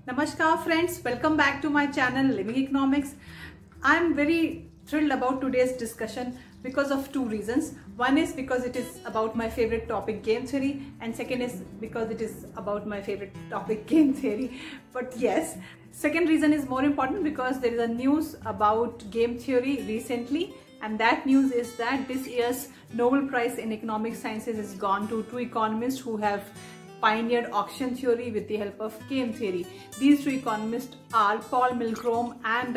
Namaskar friends, welcome back to my channel Living Economics. I'm very thrilled about today's discussion because of two reasons. One is because it is about my favorite topic, game theory, and second is because it is about my favorite topic, game theory. But yes, second reason is more important because there is a news about game theory recently, and that news is that this year's Nobel Prize in Economic Sciences has gone to two economists who have pioneered auction theory with the help of game theory. These two economists are Paul Milgrom and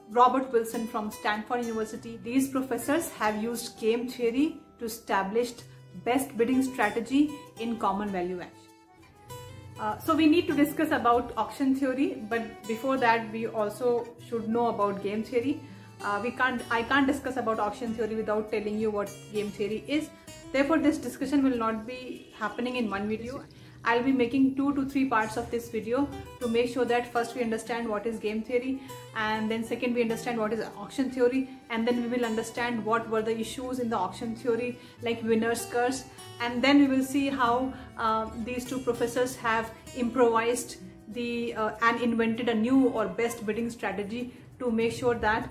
Robert Wilson from Stanford University. These professors have used game theory to establish best bidding strategy in common value action. So we need to discuss about auction theory, but before that we also should know about game theory. I can't discuss about auction theory without telling you what game theory is. Therefore, this discussion will not be happening in one video. I'll be making 2 to 3 parts of this video to make sure that first we understand what is game theory, and then second we understand what is auction theory, and then we will understand what were the issues in the auction theory like winner's curse, and then we will see how these two professors have improvised and invented a new or best bidding strategy to make sure that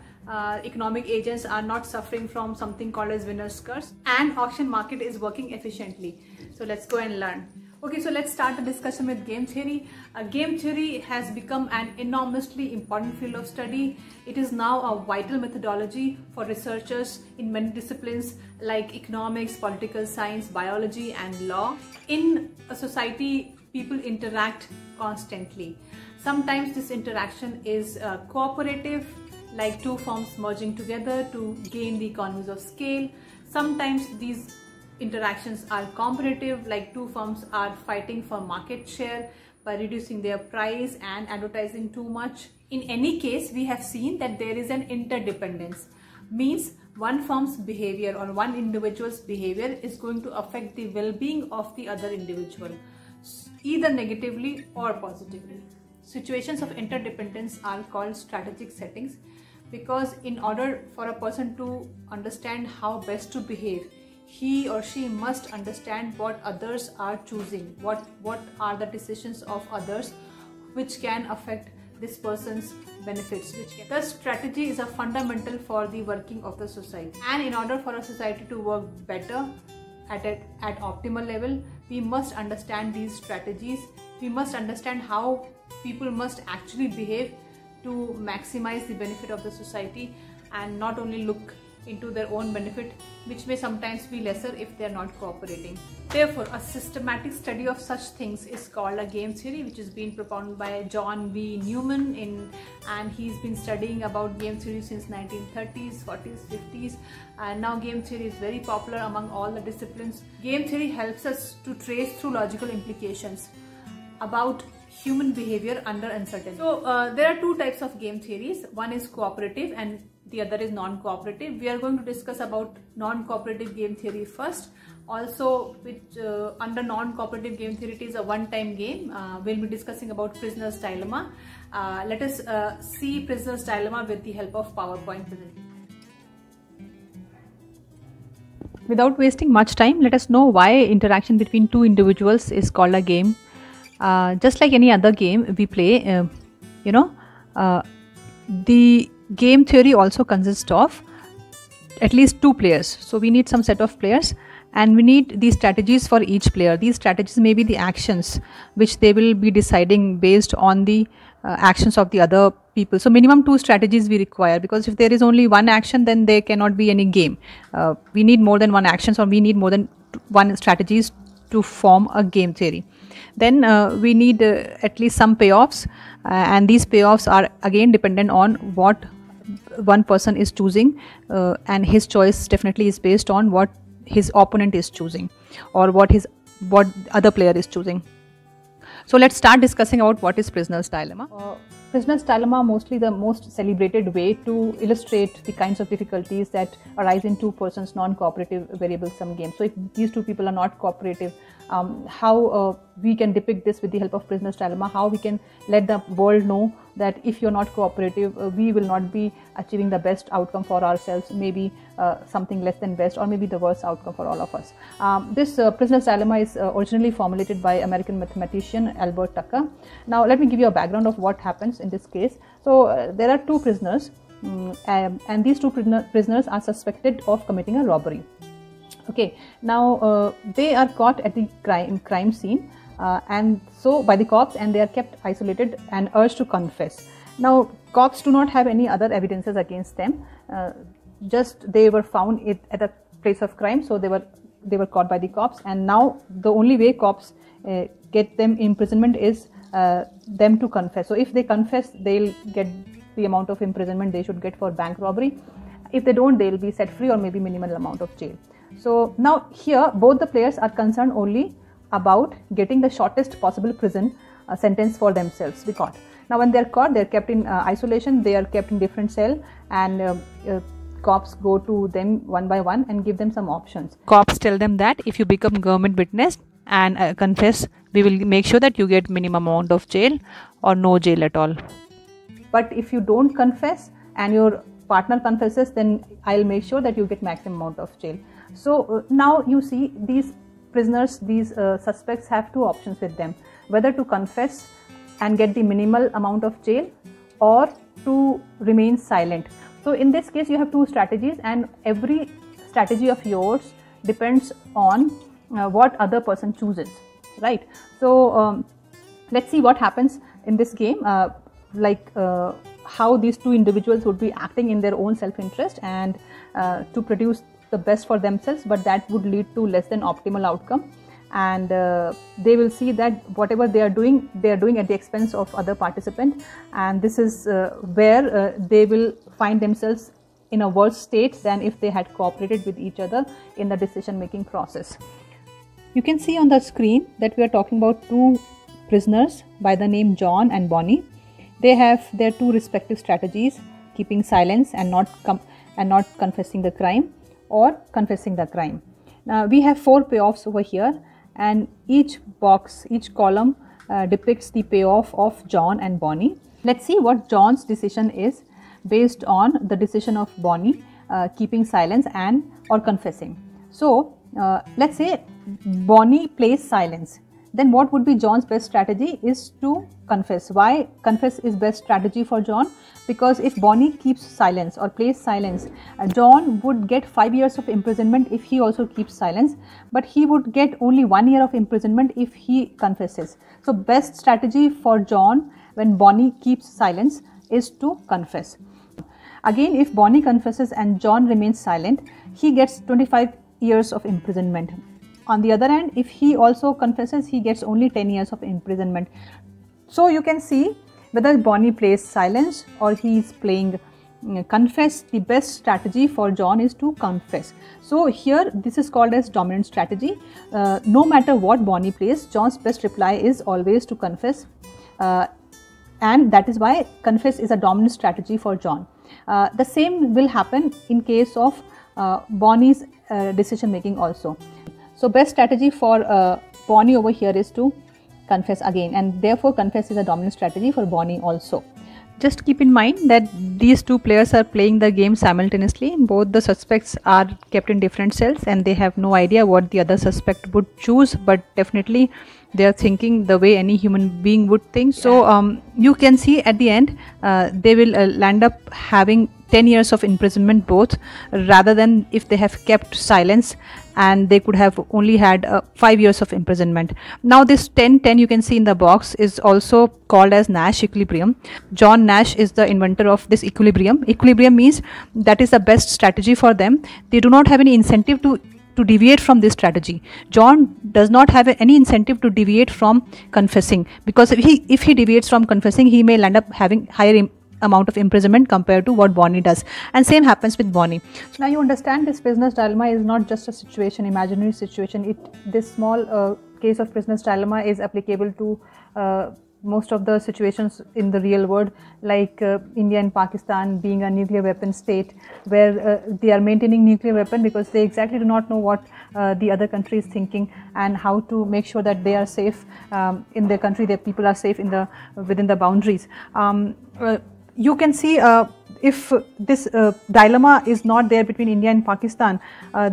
economic agents are not suffering from something called as winner's curse and auction market is working efficiently. So let's go and learn. Okay, so let's start the discussion with game theory. Game theory has become an enormously important field of study. It is now a vital methodology for researchers in many disciplines like economics, political science, biology, and law. In a society, people interact constantly. Sometimes this interaction is cooperative, like two firms merging together to gain the economies of scale. Sometimes these interactions are competitive, like two firms are fighting for market share by reducing their price and advertising too much. In any case, we have seen that there is an interdependence, means one firm's behavior or one individual's behavior is going to affect the well-being of the other individual, either negatively or positively. Situations of interdependence are called strategic settings, because in order for a person to understand how best to behave, he or she must understand what others are choosing, what are the decisions of others which can affect this person's benefits. Thus, strategy is a fundamental for the working of the society. And in order for a society to work better at optimal level, we must understand these strategies. We must understand how people must actually behave to maximize the benefit of the society and not only look into their own benefit, which may sometimes be lesser if they are not cooperating. Therefore, a systematic study of such things is called a game theory, which is being propounded by John V. Newman and he's been studying about game theory since 1930s, 40s, 50s, and now game theory is very popular among all the disciplines. Game theory helps us to trace through logical implications about human behavior under uncertainty. So there are two types of game theories. One is cooperative and the other is non-cooperative. We are going to discuss about non-cooperative game theory first. Also, which under non-cooperative game theory, it is a one-time game. We'll be discussing about prisoner's dilemma. Let us see prisoner's dilemma with the help of PowerPoint presentation. Without wasting much time, let us know why interaction between two individuals is called a game. Just like any other game we play, the game theory also consists of at least two players. So we need some set of players and we need these strategies for each player. These strategies may be the actions which they will be deciding based on the actions of the other people. So minimum 2 strategies we require, because if there is only one action, then there cannot be any game. We need more than one actions, or we need more than one strategies to form a game theory. Then we need at least some payoffs, and these payoffs are again dependent on what one person is choosing, and his choice definitely is based on what his opponent is choosing or what other player is choosing. So let's start discussing about what is prisoner's dilemma. Prisoner's dilemma, mostly the most celebrated way to illustrate the kinds of difficulties that arise in two persons non-cooperative variable sum game. So if these two people are not cooperative, how we can depict this with the help of prisoner's dilemma, how we can let the world know that if you're not cooperative, we will not be achieving the best outcome for ourselves, maybe something less than best, or maybe the worst outcome for all of us. This prisoner's dilemma is originally formulated by American mathematician Albert Tucker. Now let me give you a background of what happens in this case. So there are two prisoners, and these two prisoners are suspected of committing a robbery. Okay, now they are caught at the crime scene, and so by the cops, and they are kept isolated and urged to confess. Now cops do not have any other evidences against them, just they were found at a place of crime, so they were caught by the cops, and now the only way cops get them imprisonment is them to confess. So if they confess, they'll get the amount of imprisonment they should get for bank robbery. If they don't, they'll be set free or maybe minimal amount of jail. So now here both the players are concerned only about getting the shortest possible prison sentence for themselves to be caught. Now when they are caught, they are kept in isolation, they are kept in different cell, and cops go to them one by one and give them some options. Cops tell them that if you become government witness and confess, we will make sure that you get minimum amount of jail or no jail at all. But if you don't confess and your partner confesses, then I'll make sure that you get maximum amount of jail. So now you see these prisoners, these suspects have two options with them, whether to confess and get the minimal amount of jail or to remain silent. So in this case you have two strategies, and every strategy of yours depends on what other person chooses, right? So let's see what happens in this game, how these two individuals would be acting in their own self-interest and to produce the best for themselves, but that would lead to less than optimal outcome, and they will see that whatever they are doing at the expense of other participant, and this is where they will find themselves in a worse state than if they had cooperated with each other in the decision making process. You can see on the screen that we are talking about two prisoners by the name John and Bonnie. They have their two respective strategies: keeping silence and not confessing the crime, or confessing the crime. Now we have 4 payoffs over here, and each column depicts the payoff of John and Bonnie. Let's see what John's decision is based on the decision of Bonnie, keeping silence and or confessing. So let's say Bonnie plays silence. Then what would be John's best strategy is to confess. Why confess is best strategy for John? Because if Bonnie keeps silence or plays silence, John would get 5 years of imprisonment if he also keeps silence, but he would get only 1 year of imprisonment if he confesses. So best strategy for John when Bonnie keeps silence is to confess. Again, if Bonnie confesses and John remains silent, he gets 25 years of imprisonment. On the other hand, if he also confesses, he gets only 10 years of imprisonment. So you can see whether Bonnie plays silence or he is playing confess, the best strategy for John is to confess. So here this is called as dominant strategy. No matter what Bonnie plays, John's best reply is always to confess, and that is why confess is a dominant strategy for John. The same will happen in case of Bonnie's decision making also. So best strategy for Bonnie over here is to confess again, and therefore confess is a dominant strategy for Bonnie also. Just keep in mind that these two players are playing the game simultaneously. Both the suspects are kept in different cells and they have no idea what the other suspect would choose, but definitely they are thinking the way any human being would think. So you can see at the end they will land up having 10 years of imprisonment both, rather than if they have kept silence and they could have only had 5 years of imprisonment. Now this 10-10 you can see in the box is also called as Nash equilibrium. John Nash is the inventor of this equilibrium. Equilibrium means that is the best strategy for them. They do not have any incentive to deviate from this strategy. John does not have any incentive to deviate from confessing, because if he deviates from confessing, he may land up having higher amount of imprisonment compared to what Bonnie does, and same happens with Bonnie. So now you understand this prisoner's dilemma is not just a situation, imaginary situation. This small case of prisoner's dilemma is applicable to most of the situations in the real world, like India and Pakistan being a nuclear weapon state, where they are maintaining nuclear weapon because they exactly do not know what the other country is thinking and how to make sure that they are safe in their country, their people are safe in within the boundaries. You can see if this dilemma is not there between India and Pakistan,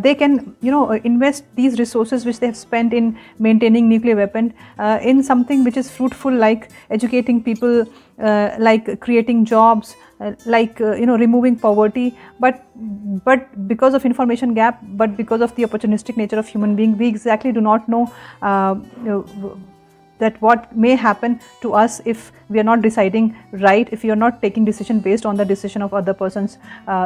they can, invest these resources which they have spent in maintaining nuclear weapon in something which is fruitful, like educating people, like creating jobs, like removing poverty. But because of information gap, but because of the opportunistic nature of human being, we exactly do not know that what may happen to us if we are not deciding right, if we are not taking decision based on the decision of other person's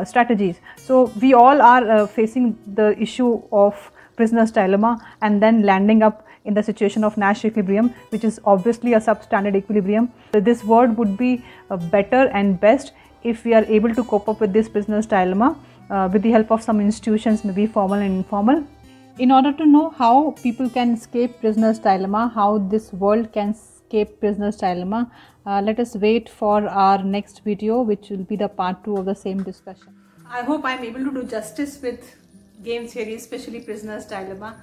strategies. So we all are facing the issue of prisoner's dilemma, and then landing up in the situation of Nash equilibrium, which is obviously a substandard equilibrium. This word would be better and best if we are able to cope up with this prisoner's dilemma with the help of some institutions, maybe formal and informal. In order to know how people can escape prisoner's dilemma, how this world can escape prisoner's dilemma, let us wait for our next video, which will be the part 2 of the same discussion. I hope I am able to do justice with game theory, especially prisoner's dilemma,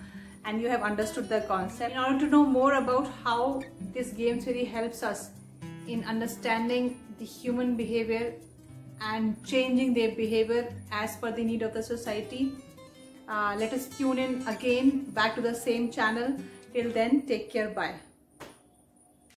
and you have understood the concept. In order to know more about how this game theory helps us in understanding the human behavior and changing their behavior as per the need of the society, let us tune in again back to the same channel. Till then, take care. Bye.